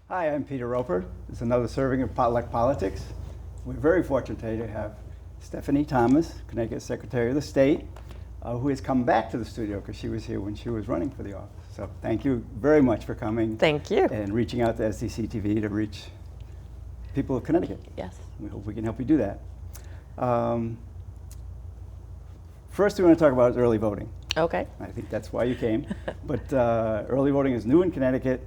Hi, I'm Peter Roper. It's another serving of Potluck Politics. We're very fortunate today to have Stephanie Thomas, Connecticut Secretary of the State, who has come back to the studio because she was here when she was running for the office. So thank you very much for coming. Thank you. And reaching out to SDC TV to reach people of Connecticut. Yes. We hope we can help you do that. First, we want to talk about early voting. Okay. I think that's why you came. But early voting is new in Connecticut.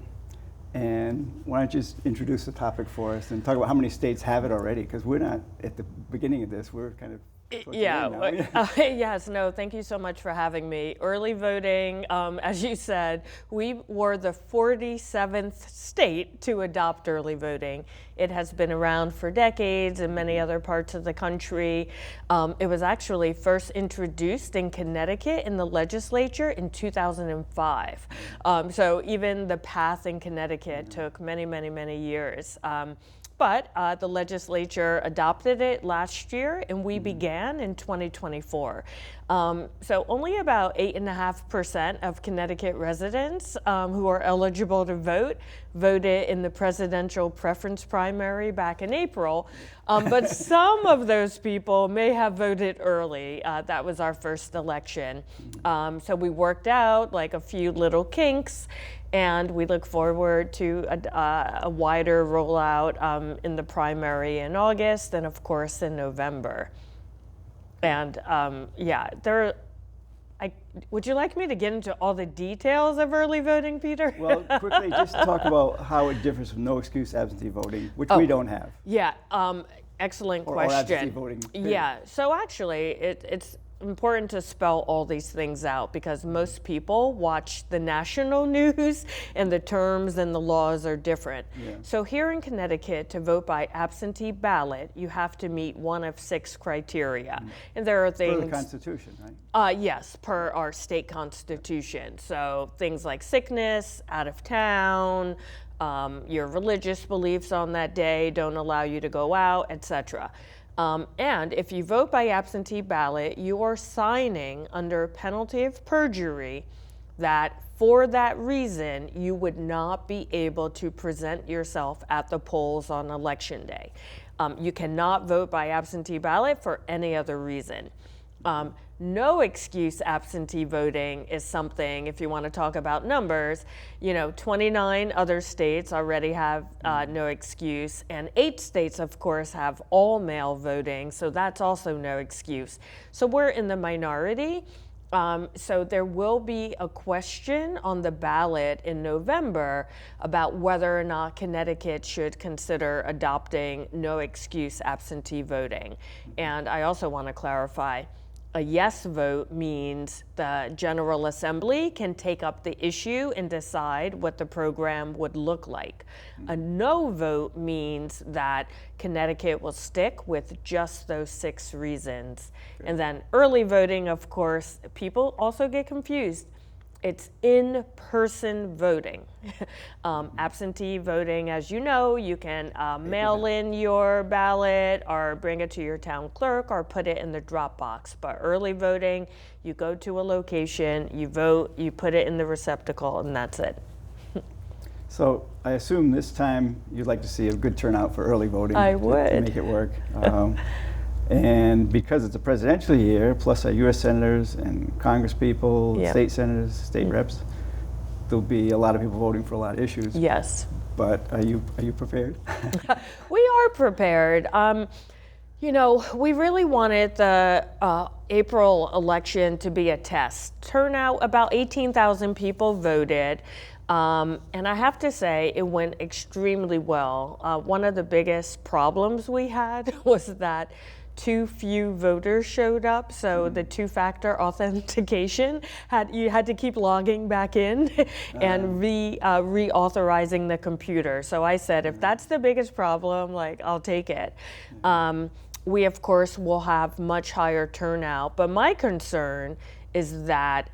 And why don't you just introduce the topic for us and talk about how many states have it already? Because we're not at the beginning of this. We're kind of yes, no, thank you so much for having me. Early voting, as you said, we were the 47th state to adopt early voting. It has been around for decades in many other parts of the country. It was actually first introduced in Connecticut in the legislature in 2005. So even the path in Connecticut took many, many, many years. But the legislature adopted it last year, and we began in 2024. So only about 8.5% of Connecticut residents who are eligible to vote voted in the presidential preference primary back in April. But some of those people may have voted early. That was our first election. So we worked out like a few little kinks, and we look forward to a wider rollout in the primary in August and, of course, in November. And would you like me to get into all the details of early voting, Peter? Well, quickly, just talk about how it differs from no excuse absentee voting, which we don't have. Yeah, excellent question. Or absentee voting. Yeah, so actually, it's important to spell all these things out because most people watch the national news and the terms and the laws are different. Yeah. So here in Connecticut, to vote by absentee ballot, you have to meet one of 6 criteria. And there are things— Per the Constitution, right? Yes, per our state constitution. So things like sickness, out of town, your religious beliefs on that day don't allow you to go out, etc. And if you vote by absentee ballot, you are signing under penalty of perjury that for that reason, you would not be able to present yourself at the polls on election day. You cannot vote by absentee ballot for any other reason. No excuse absentee voting is something, if you want to talk about numbers, 29 other states already have no excuse, and 8 states, of course, have all mail voting, so that's also no excuse. So we're in the minority. So there will be a question on the ballot in November about whether or not Connecticut should consider adopting no excuse absentee voting. And I also want to clarify, a yes vote means the General Assembly can take up the issue and decide what the program would look like. A no vote means that Connecticut will stick with just those 6 reasons. And then early voting, of course, people also get confused. It's in-person voting. Absentee voting, as you know, you can mail in your ballot or bring it to your town clerk or put it in the drop box. But early voting, you go to a location, you vote, you put it in the receptacle, and that's it. So I assume this time you'd like to see a good turnout for early voting. I would. To make it work. And because it's a presidential year, plus our U.S. senators and Congress people, state senators, state reps, there'll be a lot of people voting for a lot of issues. Yes. But are you prepared? We are prepared. We really wanted the April election to be a test. Turnout, about 18,000 people voted. And I have to say, it went extremely well. One of the biggest problems we had was that too few voters showed up, so the 2-factor authentication you had to keep logging back in and reauthorizing the computer. So I said, if that's the biggest problem, I'll take it. We, of course, will have much higher turnout, but my concern is that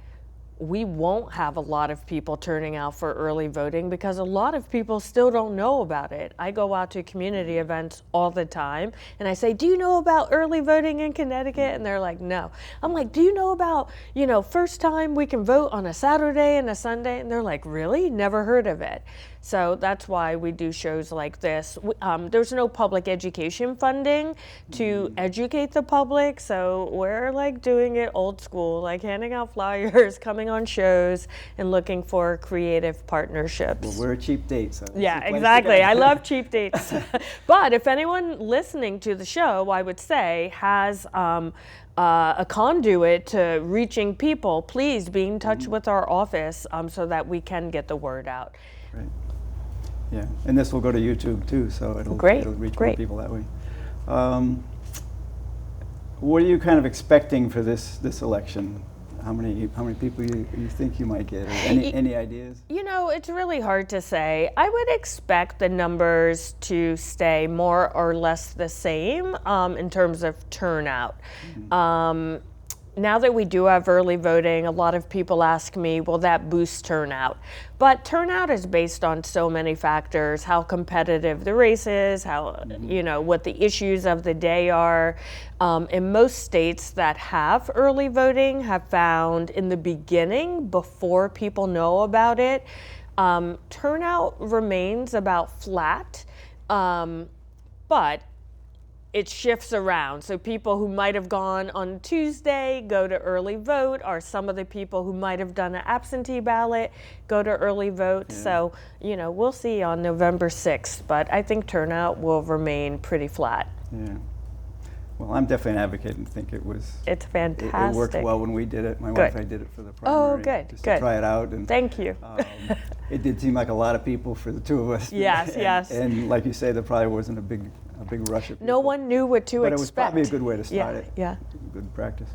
we won't have a lot of people turning out for early voting because a lot of people still don't know about it. I go out to community events all the time and I say, do you know about early voting in Connecticut? And they're like, no. I'm like, do you know about, first time we can vote on a Saturday and a Sunday? And they're like, really? Never heard of it. So that's why we do shows like this. There's no public education funding to educate the public, so we're like doing it old school, like handing out flyers, coming on shows, and looking for creative partnerships. Well, we're a cheap date, so Yeah, exactly. I love cheap dates. But if anyone listening to the show, I would say, has a conduit to reaching people, please be in touch with our office so that we can get the word out. Right. Yeah, and this will go to YouTube too, so it'll reach more people that way. What are you kind of expecting for this election? How many people you think you might get? Or any ideas? It's really hard to say. I would expect the numbers to stay more or less the same in terms of turnout. Now that we do have early voting, a lot of people ask me, will that boost turnout? But turnout is based on so many factors, how competitive the race is, how, what the issues of the day are. In most states that have early voting have found in the beginning, before people know about it, turnout remains about flat, but it shifts around. So people who might have gone on Tuesday go to early vote, or some of the people who might have done an absentee ballot go to early vote. Yeah. So, we'll see on November 6th, but I think turnout will remain pretty flat. Yeah. Well, I'm definitely an advocate and think it's fantastic. It worked well when we did it. My wife and I did it for the primary. Oh, good, just good. To try it out. And, thank you. It did seem like a lot of people for the two of us. Yes, yes. And like you say, there probably wasn't a big rush of people. No one knew what to expect. But it was probably a good way to start it. Yeah. Good practice.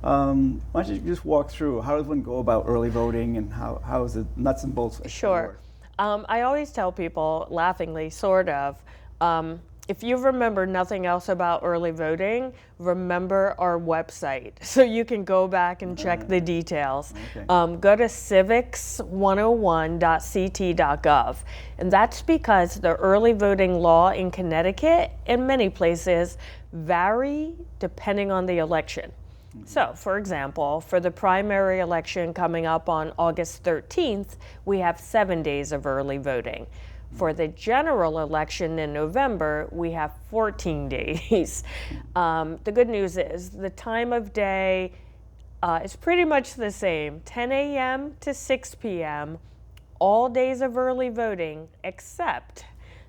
Why don't you just walk through, how does one go about early voting, and how is the nuts and bolts? Sure. I always tell people, laughingly, sort of, if you remember nothing else about early voting, remember our website. So you can go back and check the details. Okay. Go to civics101.ct.gov. And that's because the early voting law in Connecticut and many places vary depending on the election. So, for example, for the primary election coming up on August 13th, we have 7 days of early voting. For the general election in November, we have 14 days. The good news is the time of day is pretty much the same, 10 a.m. to 6 p.m., all days of early voting, except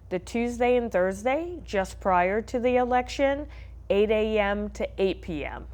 the Tuesday and Thursday, just prior to the election, 8 a.m. to 8 p.m.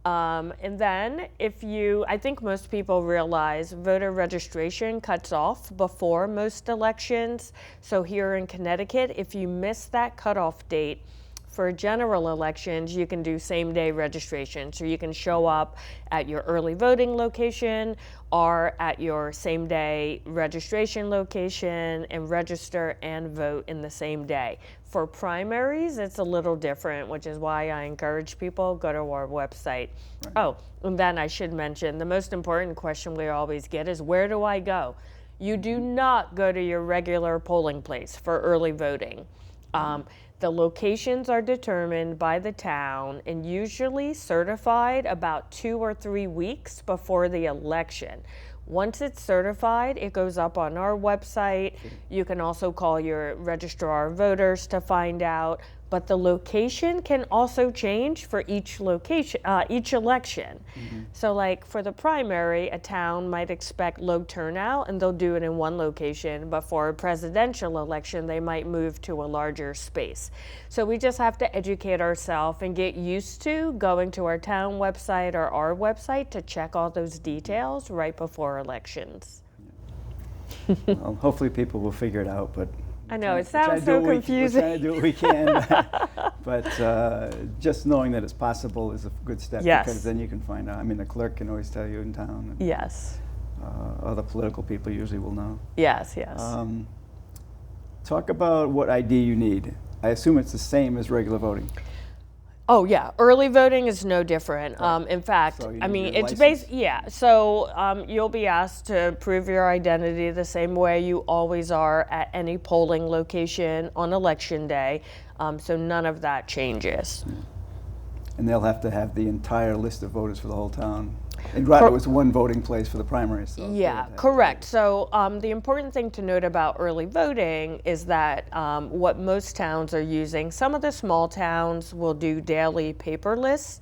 And then I think most people realize voter registration cuts off before most elections. So here in Connecticut, if you miss that cutoff date, for general elections, you can do same-day registration. So you can show up at your early voting location or at your same-day registration location and register and vote in the same day. For primaries, it's a little different, which is why I encourage people, go to our website. Right. Oh, and then I should mention, the most important question we always get is, where do I go? You do not go to your regular polling place for early voting. The locations are determined by the town and usually certified about 2 or 3 weeks before the election. Once it's certified, it goes up on our website. You can also call your registrar of voters to find out. But the location can also change for each election. Mm-hmm. So like for the primary, a town might expect low turnout and they'll do it in one location, but for a presidential election, they might move to a larger space. So we just have to educate ourselves and get used to going to our town website or our website to check all those details right before elections. Well, hopefully people will figure it out, but I know, it sounds so confusing. We're trying to do what we can, but just knowing that it's possible is a good step. Yes. Because then you can find out. I mean, the clerk can always tell you in town. And, yes. Other political people usually will know. Yes, yes. Talk about what ID you need. I assume it's the same as regular voting. Oh yeah, early voting is no different. In fact, So you I need mean, your it's license. yeah. So you'll be asked to prove your identity the same way you always are at any polling location on election day. So none of that changes. And they'll have to have the entire list of voters for the whole town. And right, it was one voting place for the primary, so. they Yeah, would have- correct. So the important thing to note about early voting is that what most towns are using, some of the small towns will do daily paper lists.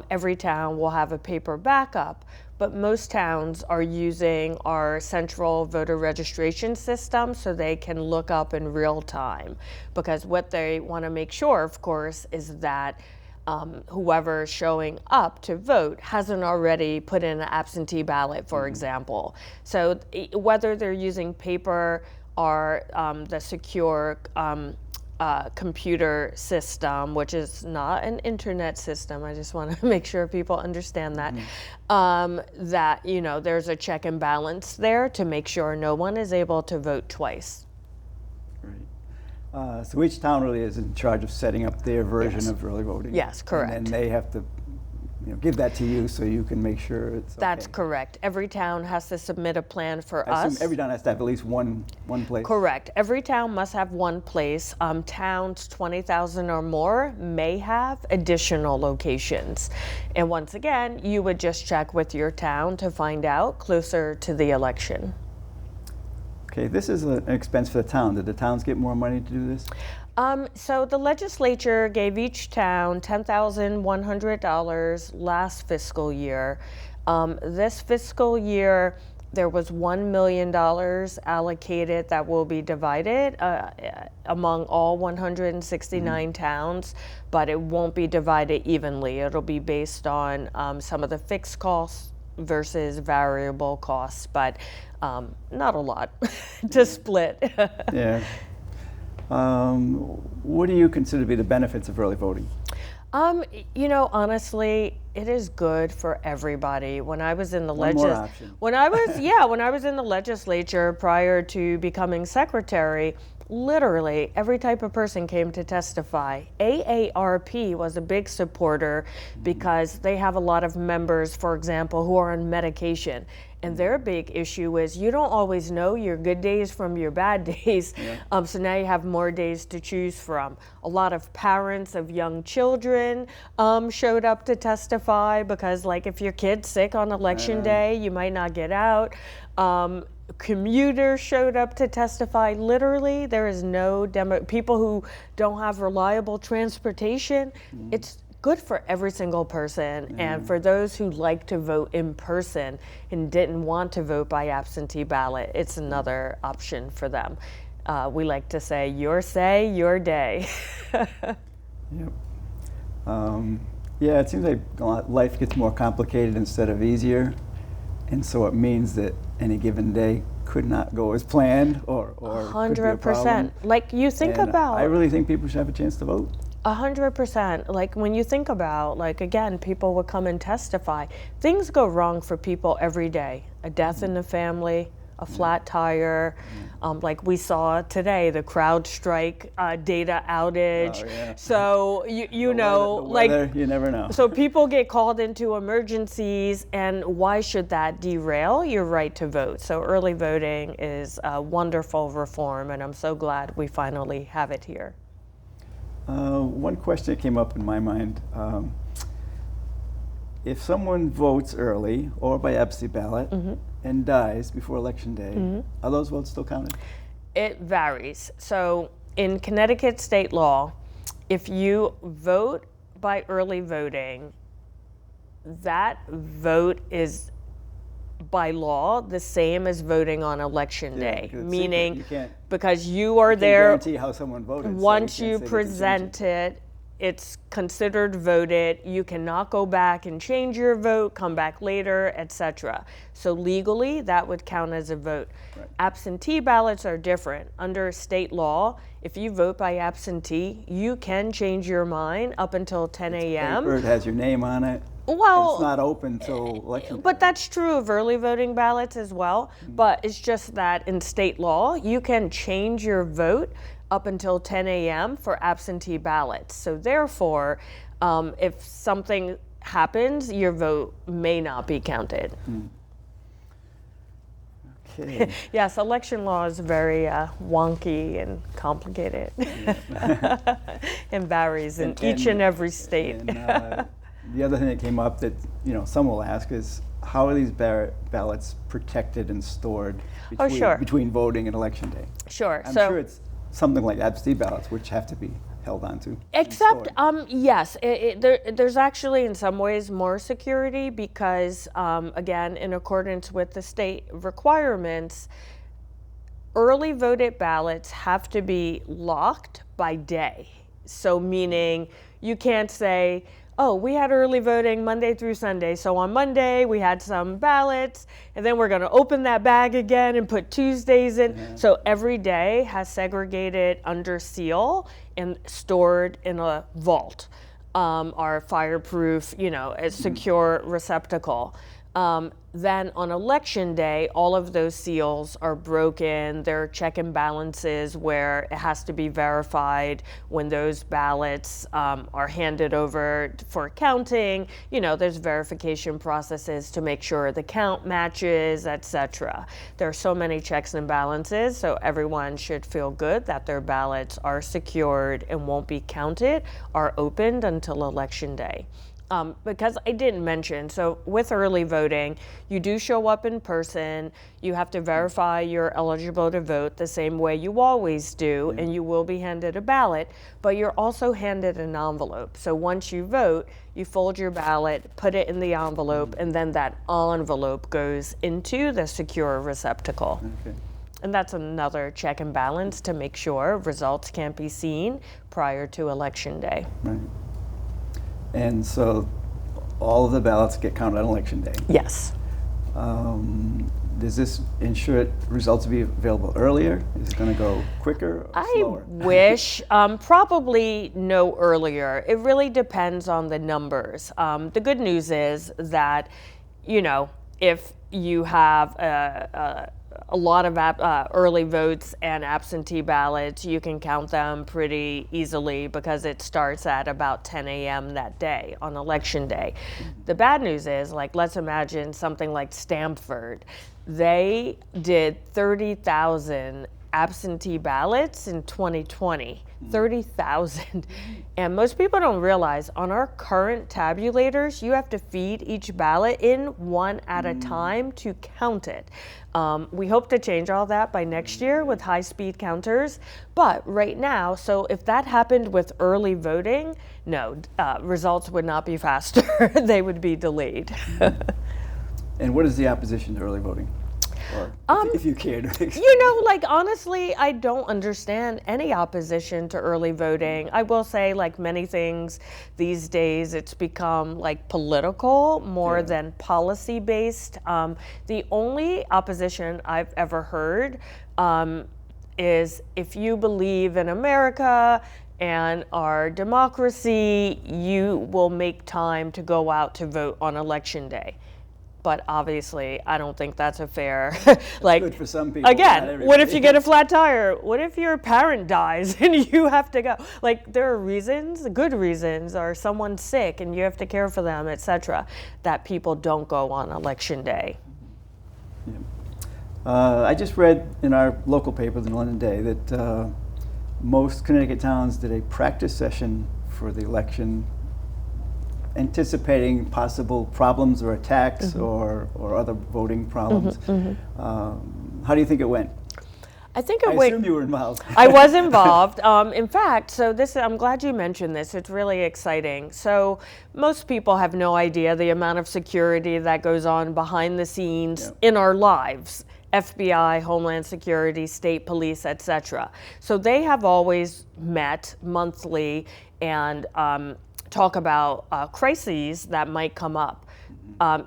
Every town will have a paper backup, but most towns are using our central voter registration system so they can look up in real time. Because what they want to make sure, of course, is that whoever is showing up to vote hasn't already put in an absentee ballot, for example. So whether they're using paper or the secure computer system, which is not an internet system, I just want to make sure people understand that, that, you know, there's a check and balance there to make sure no one is able to vote twice. So each town really is in charge of setting up their version Yes. of early voting. Yes, correct. And then they have to, give that to you so you can make sure it's okay. That's correct. Every town has to submit a plan for I us. assume every town has to have at least one place. Correct. Every town must have one place. Towns 20,000 or more may have additional locations. And once again, you would just check with your town to find out closer to the election. Okay, this is an expense for the town. Did the towns get more money to do this? So the legislature gave each town $10,100 last fiscal year. This fiscal year, there was $1 million allocated that will be divided among all 169 towns, but it won't be divided evenly. It'll be based on some of the fixed costs versus variable costs, but not a lot to split. Yeah. What do you consider to be the benefits of early voting? Honestly, it is good for everybody. When I was in the One more option. when I was in the legislature prior to becoming secretary, literally every type of person came to testify. AARP was a big supporter because they have a lot of members, for example, who are on medication. And their big issue is you don't always know your good days from your bad days. Yeah. So now you have more days to choose from. A lot of parents of young children showed up to testify because, like, if your kid's sick on election day, you might not get out. Commuters showed up to testify. Literally, there is no people who don't have reliable transportation. It's good for every single person, and for those who like to vote in person and didn't want to vote by absentee ballot, it's another option for them. We like to say, your say, your day. Yep. Yeah, it seems like life gets more complicated instead of easier, and so it means that any given day could not go as planned, or could be a problem. 100%. Like, you think And about. I really think people should have a chance to vote. 100%. Like, when you think about, like, again, people would come and testify. Things go wrong for people every day. A death in the family, a flat tire, like we saw today, the CrowdStrike data outage. Oh, yeah. So, you know, The like, weather, you never know. so people get called into emergencies, and why should that derail your right to vote? So early voting is a wonderful reform, and I'm so glad we finally have it here. One question that came up in my mind, if someone votes early or by absentee ballot and dies before election day, are those votes still counted? It varies. So in Connecticut state law, if you vote by early voting, that vote is by law the same as voting on election day, because it's meaning secret. You can't- because you are Can't there. guarantee how someone voted. so Once can't you say they can change present it. it, it's considered voted. You cannot go back and change your vote, come back later, etc. So legally, that would count as a vote. Right. Absentee ballots are different. Under state law, if you vote by absentee, you can change your mind up until 10 a.m. Paper, it has your name on it. Well, It's not open till election day. but that's true of early voting ballots as well. But it's just that in state law, you can change your vote up until 10 a.m. for absentee ballots. So therefore, If something happens, your vote may not be counted. Okay. Yes, election law is very wonky and complicated and varies in each and every state. And, the other thing that came up that some will ask is, how are these ballots protected and stored between voting and election day? Sure. I'm sure it's something like absentee ballots, which have to be held onto. Except, yes, there's actually in some ways more security because, again, in accordance with the state requirements, early voted ballots have to be locked by day. So meaning you can't say, oh, we had early voting Monday through Sunday. So on Monday, we had some ballots, and then we're going to open that bag again and put Tuesdays in. Yeah. So every day has segregated under seal and stored in a vault, our fireproof, a secure receptacle. Then on election day, all of those seals are broken. There are check and balances where it has to be verified when those ballots are handed over for counting. There's verification processes to make sure the count matches, etc. There are so many checks and balances, so everyone should feel good that their ballots are secured and won't be counted, are opened until election day. Because I didn't mention, so with early voting, you do show up in person, you have to verify you're eligible to vote the same way you always do, and you will be handed a ballot, but you're also handed an envelope. So once you vote, you fold your ballot, put it in the envelope, and then that envelope goes into the secure receptacle. Okay. And that's another check and balance to make sure results can't be seen prior to election day. Right. And so all of the ballots get counted on election day. Yes. Does this ensure results will be available earlier? Is it going to go quicker or slower? I wish. Probably no earlier. It really depends on the numbers. The good news is that, if you have a lot of early votes and absentee ballots, you can count them pretty easily because it starts at about 10 a.m. that day on election day. The bad news is, let's imagine something like Stamford. They did 30,000 absentee ballots in 2020. 30,000. And most people don't realize on our current tabulators, you have to feed each ballot in one at a time to count it. We hope to change all that by next year with high-speed counters. But right now, so if that happened with early voting, no, results would not be faster. They would be delayed. And what is the opposition to early voting? Or if you care to explain. Honestly, I don't understand any opposition to early voting. I will say, many things these days, it's become political more than policy-based. The only opposition I've ever heard is if you believe in America and our democracy, you will make time to go out to vote on election day. But obviously, I don't think that's a fair, good for some people. Again, what if you get a flat tire? What if your parent dies and you have to go? There are reasons, good reasons, or someone's sick and you have to care for them, etc., that people don't go on election day. Yeah. I just read in our local paper, the London Day, that most Connecticut towns did a practice session for the election, anticipating possible problems or attacks or other voting problems. How do you think it went? I assume you were involved. I was involved. In fact, so I'm glad you mentioned this. It's really exciting. So most people have no idea the amount of security that goes on behind the scenes in our lives. FBI, Homeland Security, state police, etc. So they have always met monthly and talk about crises that might come up.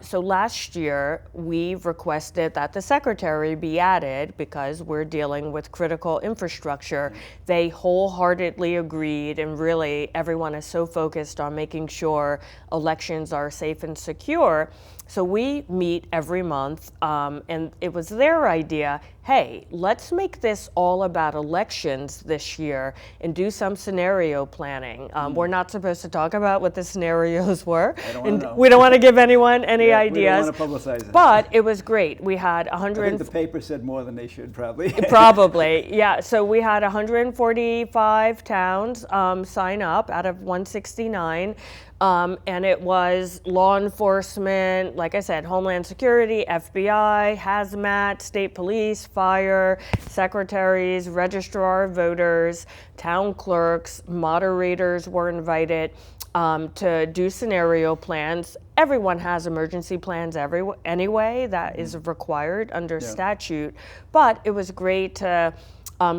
So last year, we requested that the secretary be added because we're dealing with critical infrastructure. They wholeheartedly agreed, and really everyone is so focused on making sure elections are safe and secure. So we meet every month, and it was their idea, hey, let's make this all about elections this year and do some scenario planning. We're not supposed to talk about what the scenarios were. I don't want to know. We don't want to give anyone any ideas. We don't want to publicize it. But it was great. We had I 100. think the paper said more than they should, probably. Probably, yeah. So we had 145 towns sign up out of 169. And it was law enforcement, like I said, Homeland Security, FBI, hazmat, state police, fire, secretaries, registrar of voters, town clerks, moderators were invited to do scenario plans. Everyone has emergency plans anyway, that is required under statute, but it was great to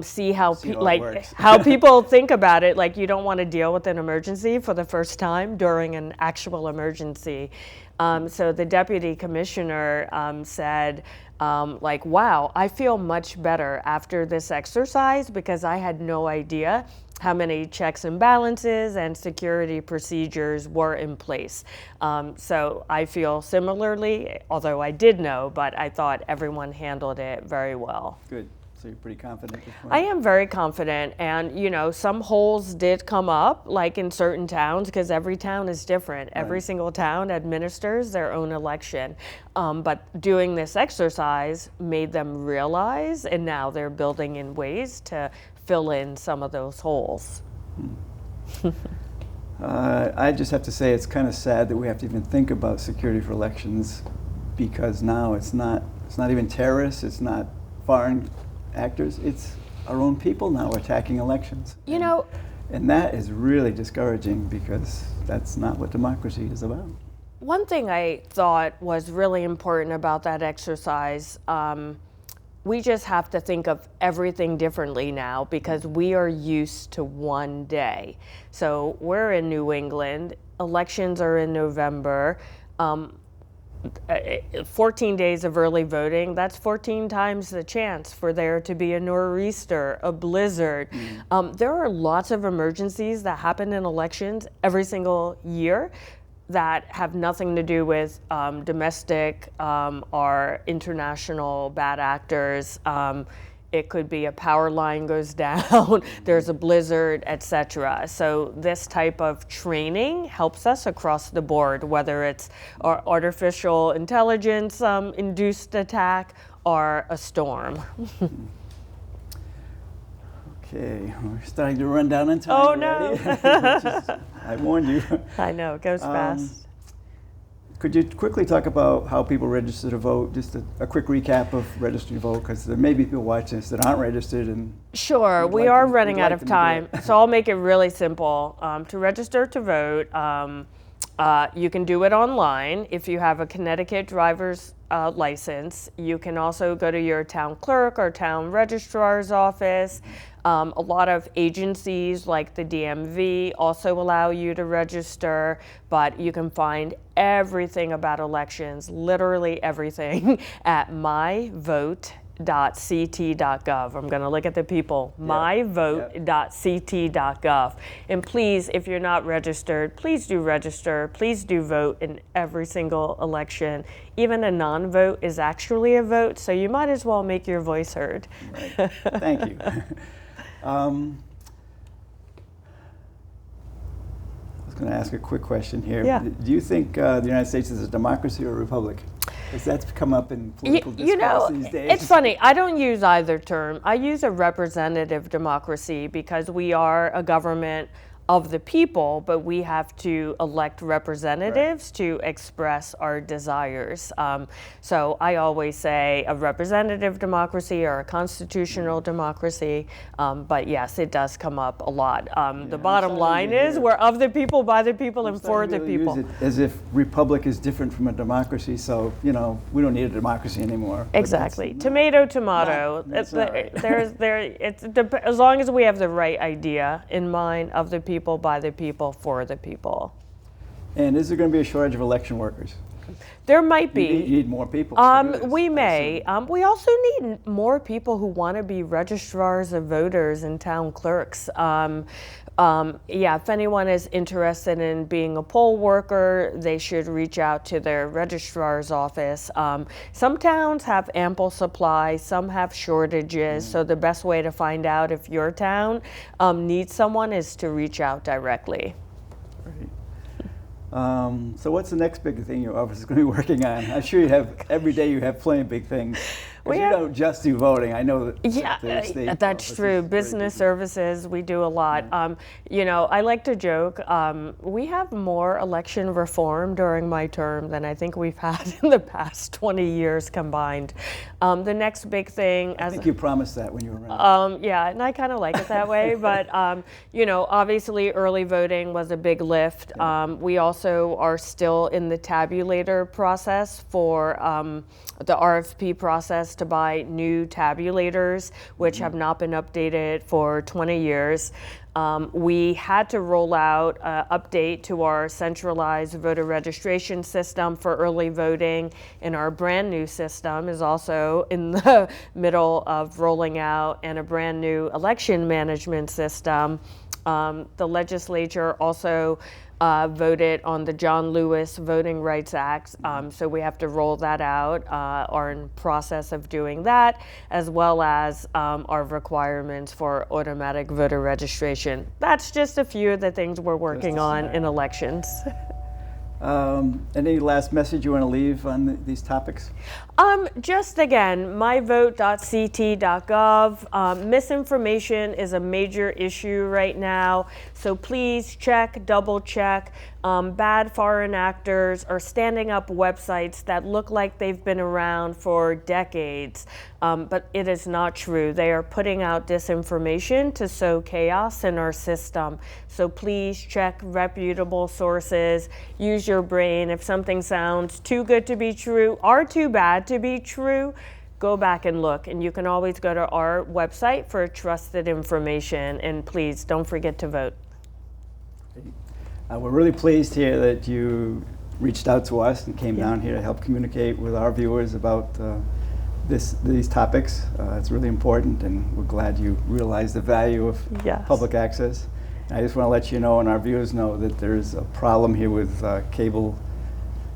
see how how people think about it. Like, you don't want to deal with an emergency for the first time during an actual emergency. So the deputy commissioner said, like, wow, I feel much better after this exercise because I had no idea how many checks and balances and security procedures were in place. So I feel similarly, although I did know, but I thought everyone handled it very well. Good. So you're pretty confident at this point? I am very confident, and some holes did come up, like in certain towns, because every town is different. Every single town administers their own election. But doing this exercise made them realize, and now they're building in ways to fill in some of those holes. I just have to say it's kind of sad that we have to even think about security for elections, because now it's not even terrorists, it's not foreign actors, it's our own people now attacking elections. And that is really discouraging because that's not what democracy is about. One thing I thought was really important about that exercise, we just have to think of everything differently now because we are used to one day. So we're in New England, elections are in November. 14 days of early voting, that's 14 times the chance for there to be a nor'easter, a blizzard. There are lots of emergencies that happen in elections every single year that have nothing to do with domestic or international bad actors. It could be a power line goes down, there's a blizzard, etc. So this type of training helps us across the board, whether it's artificial intelligence induced attack or a storm. Okay, we're starting to run down on time. Oh no! I warned you. I know, it goes fast. Could you quickly talk about how people register to vote? Just a quick recap of register to vote, because there may be people watching this that aren't registered. And sure, we are running out of time, so I'll make it really simple. To register to vote, you can do it online if you have a Connecticut driver's license. You can also go to your town clerk or town registrar's office. A lot of agencies like the DMV also allow you to register, but you can find everything about elections, literally everything, at myvote.ct.gov. I'm going to look at the people, myvote.ct.gov. And please, if you're not registered, please do register. Please do vote in every single election. Even a non-vote is actually a vote, so you might as well make your voice heard. Right. Thank you. I was going to ask a quick question here. Yeah. Do you think the United States is a democracy or a republic? Because that's come up in political discourse these days. It's funny. I don't use either term. I use a representative democracy because we are a government of the people, but we have to elect representatives to express our desires. So I always say a representative democracy or a constitutional democracy, but yes, it does come up a lot. The bottom line is we're of the people, by the people, and for the people. Use it as if republic is different from a democracy, so we don't need a democracy anymore. Exactly. Tomato, tomato. That's right. As long as we have the right idea in mind of the people, by the people, for the people. And is there going to be a shortage of election workers? There might be. You need more people. To do this, We I may. assume. We also need more people who want to be registrars of voters and town clerks. Yeah, if anyone is interested in being a poll worker, they should reach out to their registrar's office. Some towns have ample supply, some have shortages, so the best way to find out if your town needs someone is to reach out directly. Great. So what's the next big thing your office is going to be working on? I'm sure you have, every day you have plenty of big things. Because you don't just do voting. I know that the state that's office true. is very Business busy. services, we do a lot. You know, I like to joke, we have more election reform during my term than I think we've had in the past 20 years combined. The next big thing, I think you promised that when you were running. yeah, and I kind of like it that way, but you know, obviously early voting was a big lift. We also are still in the tabulator process for the RFP process to buy new tabulators, which have not been updated for 20 years. We had to roll out an update to our centralized voter registration system for early voting, and our brand new system is also in the middle of rolling out, and a brand new election management system. The legislature also voted on the John Lewis Voting Rights Act, so we have to roll that out, are in process of doing that, as well as our requirements for automatic voter registration. That's just a few of the things we're working on in elections. Any last message you want to leave on these topics? Just again, myvote.ct.gov. Misinformation is a major issue right now, so please check, double check. Bad foreign actors are standing up websites that look like they've been around for decades, but it is not true. They are putting out disinformation to sow chaos in our system. So please check reputable sources, use your brain. If something sounds too good to be true or too bad to be true, go back and look. And you can always go to our website for trusted information. And please don't forget to vote. We're really pleased here that you reached out to us and came down here to help communicate with our viewers about these topics. It's really important, and we're glad you realize the value of public access. And I just want to let you know, and our viewers know, that there's a problem here with cable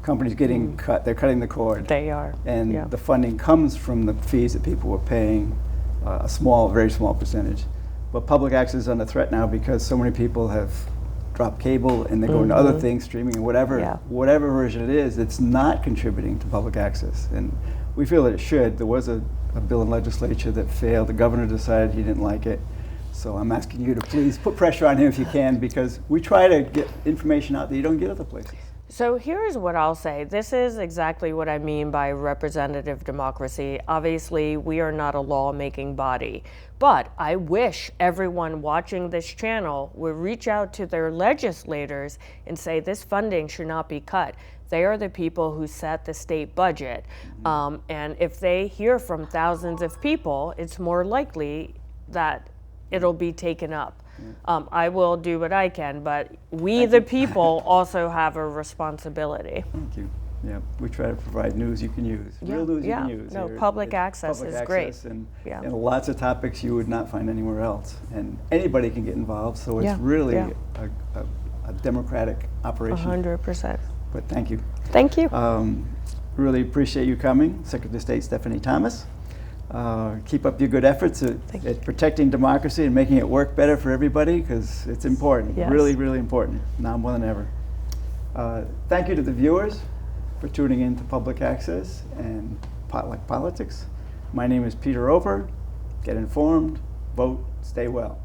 companies getting cut. They're cutting the cord. They are. And the funding comes from the fees that people were paying, a small, very small percentage. But public access is under threat now because so many people have dropped cable and they're going to other things, streaming, whatever version it is, it's not contributing to public access. And we feel that it should. There was a bill in legislature that failed. The governor decided he didn't like it. So I'm asking you to please put pressure on him if you can, because we try to get information out that you don't get other places. So here's what I'll say. This is exactly what I mean by representative democracy. Obviously, we are not a lawmaking body, but I wish everyone watching this channel would reach out to their legislators and say this funding should not be cut. They are the people who set the state budget. And if they hear from thousands of people, it's more likely that it'll be taken up. I will do what I can, but we, the people, also have a responsibility. Thank you. Yeah, we try to provide news you can use, real news you can use. No, here. public It's access public is access great. And lots of topics you would not find anywhere else. And anybody can get involved, so it's really a democratic operation. 100%. But thank you. Thank you. Really appreciate you coming, Secretary of State Stephanie Thomas. Keep up your good efforts at protecting democracy and making it work better for everybody, because it's important, really, really important, now more than ever. Thank you to the viewers for tuning in to Public Access and Potluck Politics. My name is Peter Oper. Get informed, vote, stay well.